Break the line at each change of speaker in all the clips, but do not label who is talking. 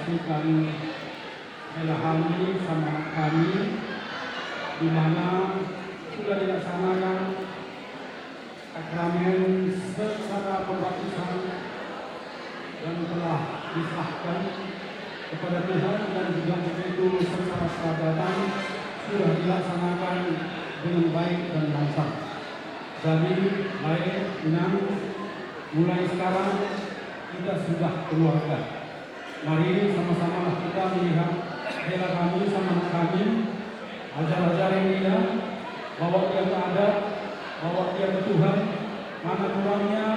menyaksikan Elahami sama kami, di mana sudah dilaksanakan sakramen secara pembaptisan dan telah disahkan kepada Tuhan, dan juga begitu secara peradaban sudah dilaksanakan dengan baik dan lancar. Jadi baik mulai sekarang kita sudah keluarga. Mari sama-sama kita melihat Ela kami sama kami, ajar-ajaran dia, bawa dia ke adat, bawa dia ke Tuhan, mana kurangnya,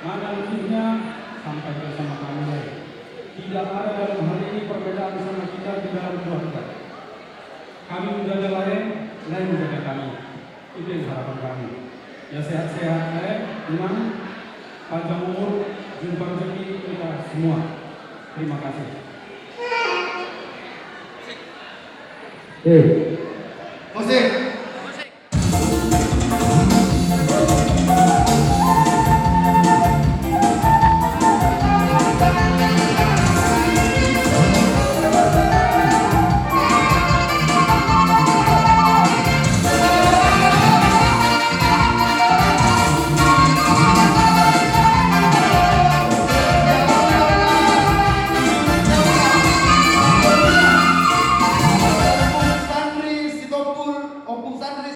mana lebihnya, sampai bersama kami lain. Tidak ada dalam hal ini perbedaan sama kita di dalam keluarga. Kami menjaga lain menjaga kami. Itu yang harapan kami. Ya sehat-sehat, iman, panjang umur, jumpa rezeki kita semua. Terima kasih.
Jose.